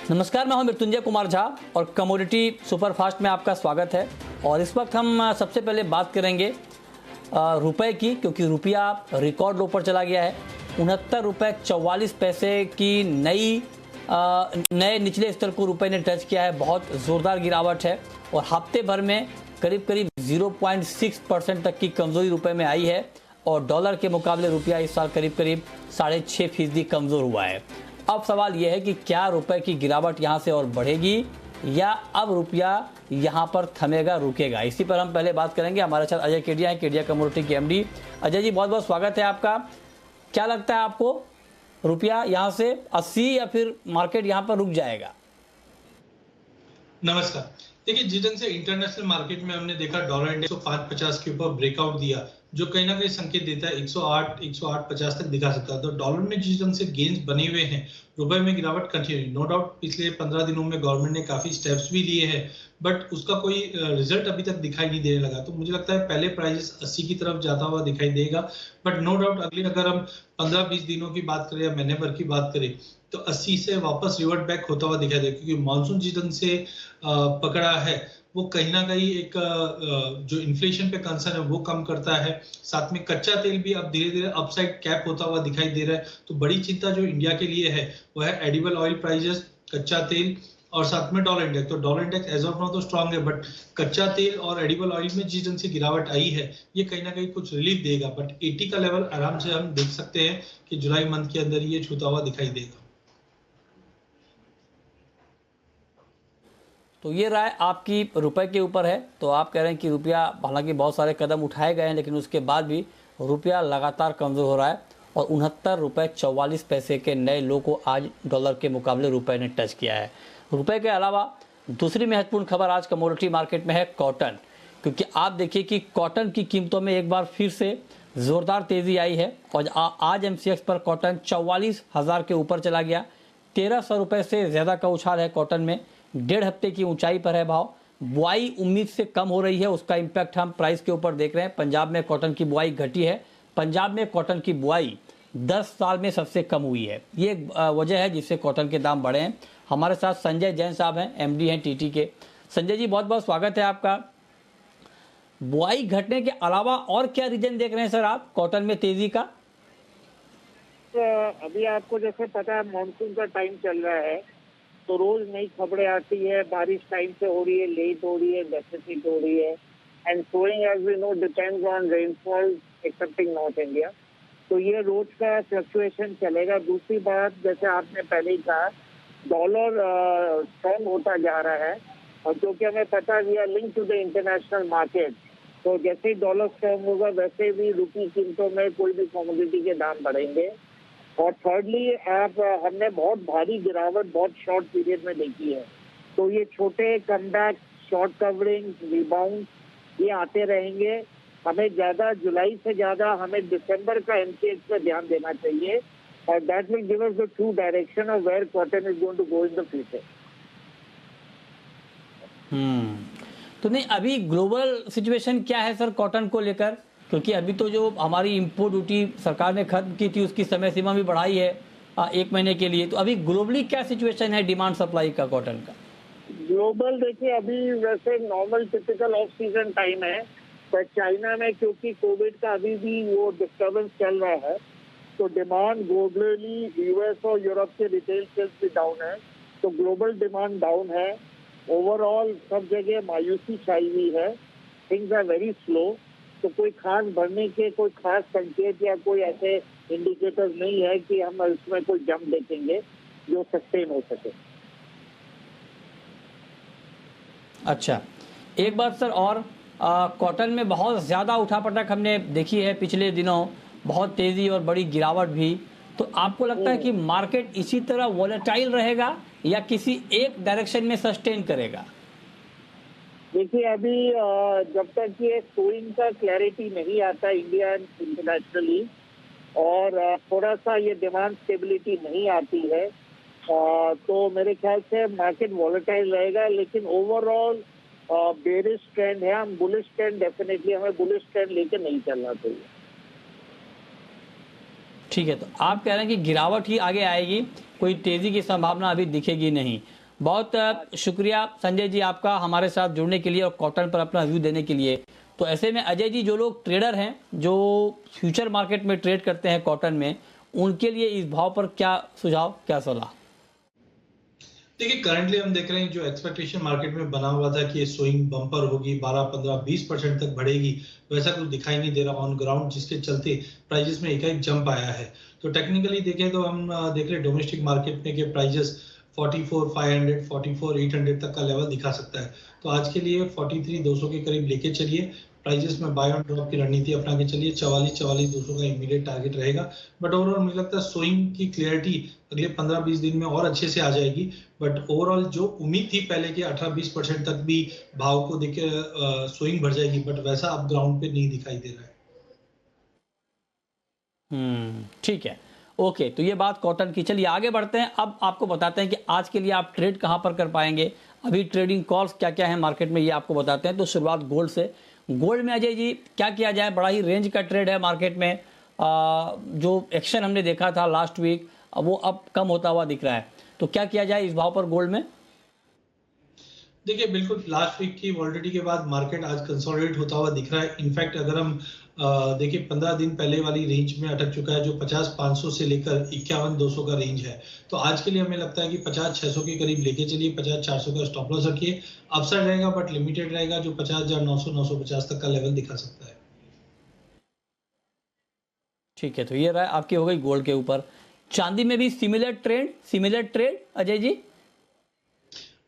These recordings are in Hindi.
नमस्कार, मैं हूं मृत्युंजय कुमार झा और कमोडिटी सुपरफास्ट में आपका स्वागत है। और इस वक्त हम सबसे पहले बात करेंगे रुपए की, क्योंकि रुपया रिकॉर्ड लो पर चला गया है। 69 रुपये 44 पैसे की नए निचले स्तर को रुपए ने टच किया है। बहुत ज़ोरदार गिरावट है और हफ्ते भर में करीब 0.6% तक की कमज़ोरी रुपए में आई है। और डॉलर के मुकाबले रुपया इस साल करीब 6.5% कमज़ोर हुआ है। अब सवाल यह है कि क्या रुपए की गिरावट यहाँ से और बढ़ेगी या अब रुपया यहाँ पर थमेगा, रुकेगा। इसी पर हम पहले बात करेंगे। हमारे साथ अजय केडिया हैं, केडिया कमोडिटी के एमडी। अजय जी, बहुत बहुत स्वागत है आपका। क्या लगता है आपको, रुपया यहाँ से 80 या फिर मार्केट यहाँ पर रुक जाएगा? नमस्कार। देखिए, जिस ढंग से इंटरनेशनल मार्केट में हमने देखा डॉलर इंडेक्स 105.50 के ऊपर ब्रेकआउट दिया, जो कहीं ना कहीं संकेत देता है 108.50 तक दिखा सकता है। तो डॉलर में जिस ढंग से गेन्स बने हुए हैं, रुपए में गिरावट कंटिन्यू। नो डाउट पिछले 15 दिनों में गवर्नमेंट ने काफी स्टेप्स भी लिए हैं, बट उसका कोई रिजल्ट अभी तक दिखाई नहीं देने लगा। तो मुझे लगता है पहले प्राइस 80 की तरफ जाता हुआ दिखाई देगा, बट नो डाउट अगले अगर हम 15-20 दिनों की बात करें या महीने भर की बात करें तो 80 से वापस रिवर्ट बैक होता हुआ दिखाई देगा। क्योंकि मानसून जिस ढंग से पकड़ा है वो कहीं ना कहीं एक जो इन्फ्लेशन पे कंसर्न है वो कम करता है। साथ में कच्चा तेल भी अब धीरे धीरे अपसाइड कैप होता हुआ दिखाई दे रहा है। तो बड़ी चिंता जो इंडिया के लिए है वो है एडिबल ऑयल प्राइसेस, कच्चा तेल और साथ में डॉलर इंडेक्स। तो dollar index as of now तो स्ट्रांग है, बट कच्चा तेल और एडिबल ऑयल में जिस ढंग से गिरावट आई है ये कहीं ना कहीं कुछ रिलीफ देगा। बट 80 का लेवल आराम से हम देख सकते हैं कि जुलाई मंथ के अंदर ये छूता हुआ दिखाई देगा। तो ये राय आपकी रुपए के ऊपर है। तो आप कह रहे हैं कि रुपया, हालांकि बहुत सारे कदम उठाए गए हैं लेकिन उसके बाद भी रुपया लगातार कमज़ोर हो रहा है और 69 रुपये 44 पैसे के नए लो को आज डॉलर के मुकाबले रुपए ने टच किया है। रुपए के अलावा दूसरी महत्वपूर्ण खबर आज कमोडिटी मार्केट में है कॉटन। क्योंकि आप देखिए कि कॉटन की कीमतों में एक बार फिर से ज़ोरदार तेज़ी आई है और आज MCX पर कॉटन 44,000 के ऊपर चला गया। 1,300 रुपये से ज़्यादा का उछाल है कॉटन में। 1.5 हफ्ते की ऊंचाई पर है भाव। बुआई उम्मीद से कम हो रही है, उसका इम्पैक्ट हम प्राइस के ऊपर देख रहे हैं। पंजाब में कॉटन की बुआई घटी है। पंजाब में कॉटन की बुआई 10 साल में सबसे कम हुई है। ये वजह है जिससे कॉटन के दाम बढ़े हैं। हमारे साथ संजय जैन साहब हैं, MD हैं TT के। संजय जी, बहुत बहुत स्वागत है आपका। बुआई घटने के अलावा और क्या रीजन देख रहे हैं सर आप कॉटन में तेजी का? अभी आपको जैसे पता है मानसून का टाइम चल रहा है, तो रोज नई खबरें आती है। बारिश टाइम से हो रही है, लेट हो रही है, डेफिसिट हो रही है। And sowing as we know depends on rainfall excepting north India. तो ये रोज का फ्लक्चुएशन चलेगा। दूसरी बात, जैसे आपने पहले ही कहा, डॉलर स्ट्रॉन्ग होता जा रहा है और क्योंकि हमें पता we are link to the international market, तो जैसे ही डॉलर स्ट्रॉन्ग होगा वैसे भी रुपये कीमतों में कोई भी कमोडिटी के दाम बढ़ेंगे। और थर्डली, हमने बहुत भारी गिरावट बहुत शॉर्ट पीरियड में देखी है। तो ये छोटे कमबैक, शॉर्ट कवरिंग, रिबाउंड ये आते रहेंगे। हमें ज़्यादा जुलाई से ज़्यादा हमें दिसंबर का MCX पे ध्यान देना चाहिए और that will give us the true direction of where cotton is going to go in the future. तो नहीं, अभी ग्लोबल सिचुएशन क्या है सर कॉटन को लेकर? क्योंकि अभी तो जो हमारी इंपोर्ट ड्यूटी सरकार ने खत्म की थी उसकी समय सीमा भी बढ़ाई है 1 महीने के लिए। तो अभी ग्लोबली क्या सिचुएशन है डिमांड सप्लाई का कॉटन का? ग्लोबल देखिए, अभी वैसे normal typical off season time है, पर चाइना में क्योंकि कोविड का अभी भी वो डिस्टर्बेंस चल रहा है, तो डिमांड ग्लोबली US और यूरोप के रिटेल सेल्स भी डाउन है। तो ग्लोबल डिमांड डाउन है। ओवरऑल सब जगह मायूसी छाई हुई है। Things are very slow. तो कोई खास बढ़ने के कोई खास संकेत या कोई ऐसे इंडिकेटर्स नहीं है कि हम इसमें कोई जंप देखेंगे जो सस्टेन हो सके। अच्छा, एक बात सर और, कॉटन में बहुत ज़्यादा उठापटक हमने देखी है पिछले दिनों, बहुत तेज़ी और बड़ी गिरावट भी। तो आपको लगता है कि मार्केट इसी तरह वॉलेटाइल रहेगा या किसी एक डायरेक्शन में सस्टेन करेगा? देखिए, अभी जब तक ये सोइंग का क्लैरिटी नहीं आता इंडिया एंड इंटरनेशनली और थोड़ा सा ये डिमांड स्टेबिलिटी नहीं आती है, तो मेरे ख्याल से मार्केट वॉलेटाइल रहेगा। लेकिन ओवरऑल बेरिश ट्रेंड है। हम बुलिश ट्रेंड, डेफिनेटली हमें बुलिश ट्रेंड लेके नहीं चलना चाहिए। ठीक है, तो आप कह रहे हैं कि गिरावट ही आगे आएगी, कोई तेज़ी की संभावना अभी दिखेगी नहीं। बहुत शुक्रिया संजय जी आपका हमारे साथ जुड़ने के लिए और कॉटन पर अपना व्यू देने के लिए। तो ऐसे में अजय जी, जो लोग ट्रेडर हैं, जो फ्यूचर मार्केट में ट्रेड करते हैं कॉटन में, उनके लिए इस भाव पर क्या सुझाव, क्या सलाह? देखिए, करंटली हम देख रहे हैं जो एक्सपेक्टेशन मार्केट में बना हुआ था कि ये स्विंग बम्पर होगी, 12, 15, 20% तक बढ़ेगी, वैसा कुछ दिखाई नहीं दे रहा ऑन ग्राउंड, जिसके चलते प्राइजेस में एकाएक जंप आया है। तो टेक्निकली देखें तो हम देख रहे हैं डोमेस्टिक मार्केट में कि प्राइजेस 44,500, 44,800 तक का लेवल दिखा सकता है। तो आज के लिए 43,200 के करीब लेके चलिए। प्राइजेस में बाय ऑन ड्रॉप की रणनीति अपना के चलिए। 44,200 का इमीडिएट टारगेट रहेगा। बट ओवरऑल मुझे लगता है स्विंग की क्लियरिटी अगले 15-20 दिन में और अच्छे से आ जाएगी। बट ओवरऑल जो उम्मीद थी पहले कि 18-20% तक भी भाव को देख के स्विंग बढ़ जाएगी, बट वैसा अब ग्राउंड पे नहीं दिखाई दे रहा है। ठीक है, ओके। तो ये बात कॉटन की। चलिए आगे बढ़ते हैं। अब आपको बताते हैं कि आज के लिए आप ट्रेड कहां पर कर पाएंगे, अभी ट्रेडिंग कॉल्स क्या क्या है मार्केट में, ये आपको बताते हैं। तो शुरुआत गोल्ड से। गोल्ड में अजय जी क्या किया जाए? बड़ा ही रेंज का ट्रेड है मार्केट में। जो एक्शन हमने देखा था लास्ट वीक, वो अब कम होता हुआ दिख रहा है। तो क्या किया जाए इस भाव पर गोल्ड में? देखिए, बिल्कुल लास्ट वीक की वॉलिडिटी के बाद मार्केट आज कंसोलिडेट होता हुआ दिख रहा है। इनफैक्ट अगर हम देखिए 15 दिन पहले वाली रेंज में अटक चुका है, जो 50,500 से लेकर 51,200 का रेंज है। तो आज के लिए हमें लगता है कि 50,600 के करीब लेके चलिए। 50,400 का स्टॉप लॉस रखिए। अपसाइड रहेगा बट लिमिटेड रहेगा, जो 50,900, 950 तक का लेवल दिखा सकता है। ठीक है, तो ये रहा आपकी हो गई गोल्ड के ऊपर। चांदी में भी सिमिलर ट्रेड अजय जी?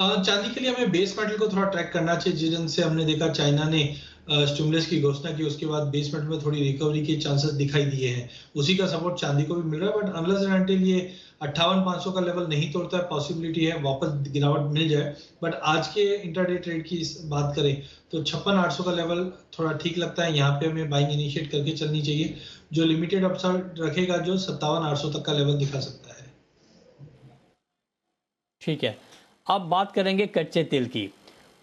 चांदी के लिए हमें बेस मेटल को थोड़ा ट्रैक करना चाहिए। जिस ढंग से हमने देखा चाइना ने स्टिमुलस की घोषणा की, उसके बाद बेस मेटल में थोड़ी रिकवरी के चांसेस दिखाई दिए हैं। उसी का सपोर्ट चांदी को भी मिल रहा है। बट अनलेस एंड अनटिल ये 58,500 का लेवल नहीं तोड़ता है, पॉसिबिलिटी है वापस गिरावट मिल जाए। बट आज के इंटरडे ट्रेड की बात करें तो 56,800 का लेवल थोड़ा ठीक लगता है। यहाँ पे हमें बाइंग इनिशिएट करके चलनी चाहिए। जो लिमिटेड अपसाइड रखेगा, जो 57,800 तक का लेवल दिखा सकता है। ठीक है, अब बात करेंगे कच्चे तेल की।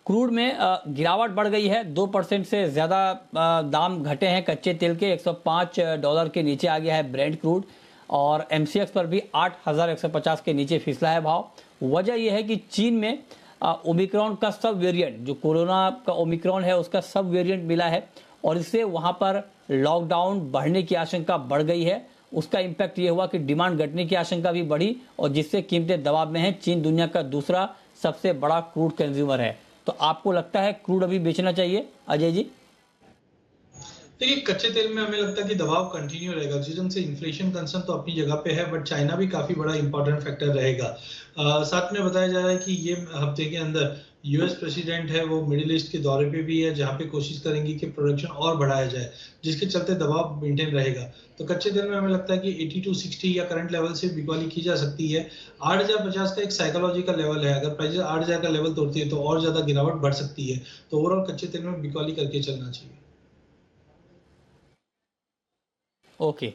क्रूड में गिरावट बढ़ गई है, 2% से ज़्यादा दाम घटे हैं कच्चे तेल के। $105 के नीचे आ गया है ब्रेंट क्रूड, और MCX पर भी 8,150 के नीचे फिसला है भाव। वजह यह है कि चीन में ओमिक्रॉन का सब वेरिएंट, जो कोरोना का ओमिक्रॉन है उसका सब वेरिएंट मिला है, और इससे वहाँ पर लॉकडाउन बढ़ने की आशंका बढ़ गई है। उसका इम्पैक्ट ये हुआ कि डिमांड घटने की आशंका भी बढ़ी, और जिससे कीमतें दबाव में हैं। चीन दुनिया का दूसरा सबसे बड़ा क्रूड कंज्यूमर है। तो आपको लगता है क्रूड अभी बेचना चाहिए अजय जी? देखिए, कच्चे तेल में हमें लगता है कि दबाव कंटिन्यू रहेगा। जिस ढंग से इन्फ्लेशन कंसर्न तो अपनी जगह पे है, बट चाइना भी काफी बड़ा इंपॉर्टेंट फैक्टर रहेगा। साथ में बताया जा रहा है कि ये हफ्ते के अंदर यूएस प्रेसिडेंट है वो मिडिल ईस्ट के दौरे पे भी है, जहां पे कोशिश करेंगे कि प्रोडक्शन और बढ़ाया जाए, जिसके चलते दबाव मेंटेन रहेगा। तो कच्चे तेल में हमें लगता है कि 80 to 60 या करंट लेवल से बिकवाली की जा सकती है। 8,050 का एक साइकोलॉजिकल लेवल है। अगर प्राइस 8,000 का लेवल तोड़ती है तो और ज्यादा गिरावट बढ़ सकती है। तो ओवरऑल कच्चे तेल में बिकवाली करके चलना चाहिए। ओके,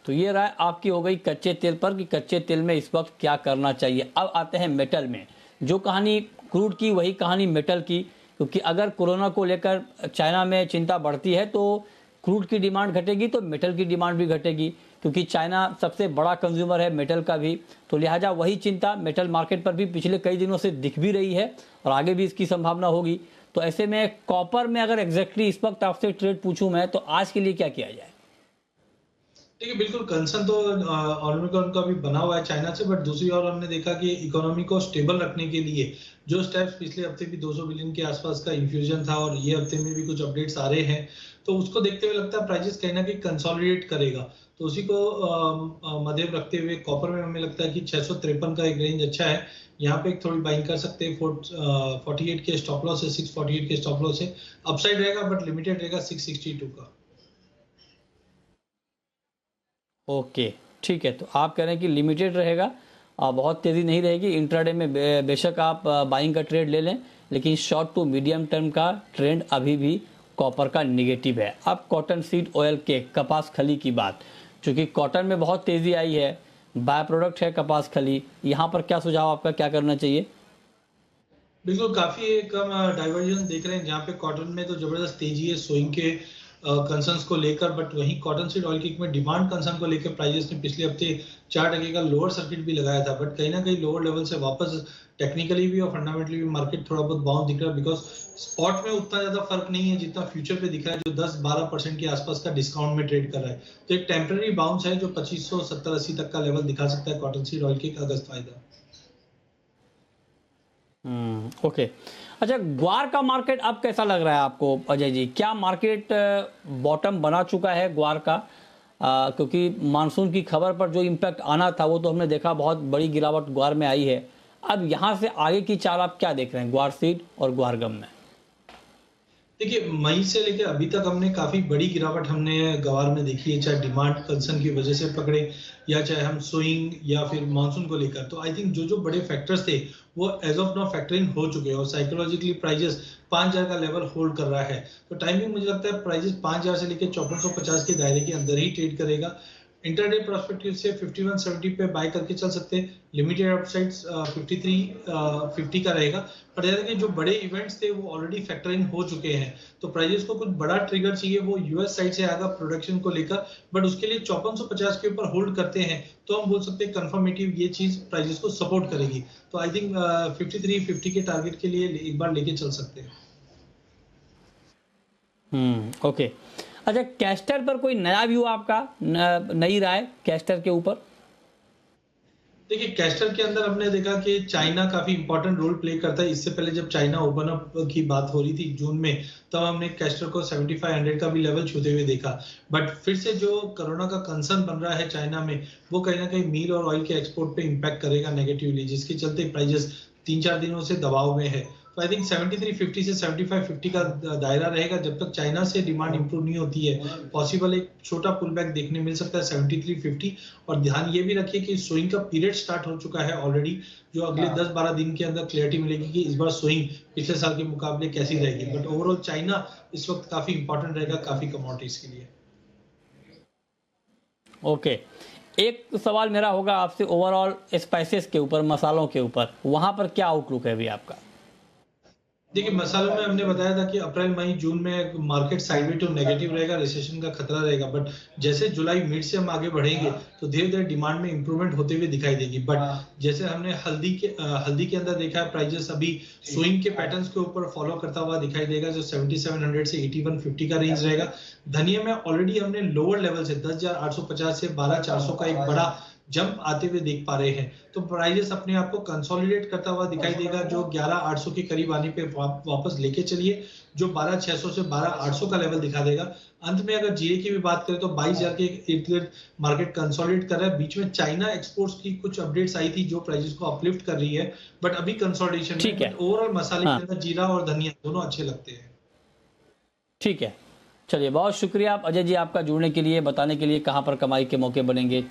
तो ये राय आपकी हो गई कच्चे तेल पर कि कच्चे तेल में इस वक्त क्या करना चाहिए। अब आते हैं मेटल में। जो कहानी क्रूड की, वही कहानी मेटल की। क्योंकि अगर कोरोना को लेकर चाइना में चिंता बढ़ती है तो क्रूड की डिमांड घटेगी, तो मेटल की डिमांड भी घटेगी। क्योंकि चाइना सबसे बड़ा कंज्यूमर है मेटल का भी, तो लिहाजा वही चिंता मेटल मार्केट पर भी पिछले कई दिनों से दिख भी रही है, और आगे भी इसकी संभावना होगी। तो ऐसे में कॉपर में अगर एग्जैक्टली इस वक्त आपसे ट्रेड पूछूं मैं, तो आज के लिए क्या किया जाए? देखिए, बिल्कुल कंसर्न तो ओमिक्रॉन का भी बना हुआ है चाइना से। बट दूसरी ओर हमने देखा कि इकोनॉमी को स्टेबल रखने के लिए जो स्टेप्स पिछले हफ्ते भी 200 बिलियन के आसपास का इन्फ्यूजन था, और ये हफ्ते में भी कुछ अपडेट्स आ रहे हैं, तो उसको देखते हुए लगता है प्राइजेस कहीं ना कहीं कंसोलिडेट करेगा। तो उसी को मध्य रखते हुए कॉपर में हमें लगता है कि 653 का एक रेंज अच्छा है। यहाँ पे एक थोड़ी बाइंग कर सकते हैं। 48 के स्टॉप लॉस है, 648 के स्टॉप लॉस है। अपसाइड रहेगा बट लिमिटेड रहेगा 662 का। ओके, ठीक है। तो आप कह रहे हैं कि लिमिटेड रहेगा, बहुत तेज़ी नहीं रहेगी। इंट्राडे में बेशक आप बाइंग का ट्रेड ले लें, लेकिन शॉर्ट टू मीडियम टर्म का ट्रेंड अभी भी कॉपर का निगेटिव है। अब कॉटन सीड ऑयल के कपास खली की बात, चूँकि कॉटन में बहुत तेज़ी आई है, बाय प्रोडक्ट है कपास खली, यहाँ पर क्या सुझाव आपका, क्या करना चाहिए? बिल्कुल, काफी कम डाइवर्जन देख रहे हैं। जहाँ पे कॉटन में तो जबरदस्त तेजी है, सोइंग के कंसर्न्स को लेकर, बट वहीं कॉटन सीड ऑयल की में डिमांड कंसर्न को लेकर प्राइजेस ने पिछले हफ्ते 4% का लोअर सर्किट भी लगाया था, बट कहीं ना कहीं लोअर लेवल से वापस टेक्निकली भी और फंडामेंटली भी मार्केट थोड़ा बहुत बाउंस दिख रहा है, बिकॉज स्पॉट में उतना ज्यादा फर्क नहीं है जितना फ्यूचर पे दिख रहा है, जो 10-12% के आसपास का डिस्काउंट में ट्रेड कर रहा है। तो एक टेम्पररी बाउंस है जो 2570-80 तक का लेवल दिखा सकता है कॉटन सीड ऑयल के अगस्त फायदा। ओके, अच्छा, ग्वार का मार्केट अब कैसा लग रहा है आपको अजय जी? क्या मार्केट बॉटम बना चुका है ग्वार का? क्योंकि मानसून की खबर पर जो इम्पैक्ट आना था वो तो हमने देखा, बहुत बड़ी गिरावट ग्वार में आई है। अब यहाँ से आगे की चाल आप क्या देख रहे हैं ग्वार सीड और ग्वार गम में? देखिए, मई से लेकर अभी तक हमने काफी बड़ी गिरावट हमने ग्वार में देखी है, चाहे डिमांड कंसर्न की वजह से पकड़े या चाहे हम सोइंग या फिर मानसून को लेकर। तो आई थिंक जो जो बड़े फैक्टर्स थे वो एज ऑफ नाउ फैक्टरिंग हो चुके हैं और साइकोलॉजिकली प्राइजेस 5000 का लेवल होल्ड कर रहा है। तो टाइमिंग मुझे लगता है प्राइजेस 5000 से लेकर 5450 के दायरे के अंदर ही ट्रेड करेगा। इंटरडे प्रोस्पेक्टिव से 5170 पे बाय करके चल सकते हैं। लिमिटेड अपसाइड्स 5350 का रहेगा। पर जैसे कि जो बड़े इवेंट्स थे वो ऑलरेडी फैक्टर इन हो चुके हैं, तो प्राइजेस को कुछ बड़ा ट्रिगर चाहिए, वो यूएस साइड से आएगा प्रोडक्शन को लेकर, बट उसके लिए 5450 के ऊपर होल्ड करते हैं तो हम बोल सकते हैं कंफर्मेटिव ये चीज प्राइजेस को सपोर्ट करेगी। तो आई थिंक 5350 के टारगेट के लिए एक बार लेके चल सकते हैं। ओके, अच्छा, कैस्टर पर कोई नया व्यू आपका, नई राय कैस्टर के ऊपर? देखिए, कैस्टर के अंदर हमने देखा कि चाइना काफी इंपॉर्टेंट रोल प्ले करता है। इससे पहले जब चाइना ओपन अप की बात हो रही थी जून में, तब हमने कैस्टर को 7500 का भी लेवल छूते हुए देखा। बट फिर से जो कोरोना का कंसर्न बन रहा है चाइना में, वो कहीं ना कहीं मील और ऑयल के एक्सपोर्ट पे इम्पैक्ट करेगा नेगेटिवली, जिसके चलते प्राइजेस 3-4 दिनों से दबाव में है। तो आई थिंक 7350 से 7550 का दायरा रहेगा जब तक चाइना से डिमांड इंप्रूव नहीं होती है। पॉसिबल एक छोटा पुल बैक देखने मिल सकता है 7350। और ध्यान ये भी रखिए कि स्विंग का पीरियड स्टार्ट हो चुका है ऑलरेडी, जो अगले 10-12 दिन के अंदर क्लियरिटी मिलेगी कि इस बार स्विंग पिछले साल के मुकाबले कैसी रहेगी। बट ओवरऑल चाइना इस वक्त काफी इंपॉर्टेंट रहेगा काफी कमोडिटीज के लिए। ओके, एक सवाल मेरा होगा आपसे ओवरऑल स्पाइसेस के ऊपर, मसालों के ऊपर, वहां पर क्या आउटलुक है अभी आपका? देखिए, मसालों में हमने बताया था कि अप्रैल मई जून में मार्केट साइडवे टू नेगेटिव रहेगा, रिसेशन का खतरा रहेगा। बट जैसे जुलाई मिड से हम आगे बढ़ेंगे तो धीरे धीरे डिमांड में इंप्रूवमेंट होते हुए दिखाई देगी। बट जैसे हमने हल्दी के अंदर देखा है, प्राइजेस अभी स्विंग के पैटर्न्स के ऊपर फॉलो करता हुआ दिखाई देगा, जो 7700 से 8150 का रेंज रहेगा। धनिया में ऑलरेडी हमने लोअर लेवल से 10850 से 12400 का एक बड़ा जंप आते हुए देख पा रहे हैं। तो प्राइजेस अपने आप को कंसोलिडेट करता हुआ दिखाई देगा, जो 11800 के करीब आने पे वापस लेके चलिए, जो 12600 से 12800 का लेवल दिखा देगा। अंत में अगर जीरे की भी बात करें तो 22000 के इर्द गिर्द मार्केट कंसोलिडेट कर रहा है। बीच में चाइना एक्सपोर्ट्स की कुछ अपडेट्स आई थी जो प्राइजेस को अपलिफ्ट कर रही है, बट अभी कंसोलिडेशन है। ओवरऑल मसाले के अंदर जीरा और धनिया दोनों अच्छे लगते हैं। ठीक है, चलिए, बहुत शुक्रिया आप अजय जी आपका जुड़ने के लिए, बताने के लिए कहां पर कमाई के मौके बनेंगे।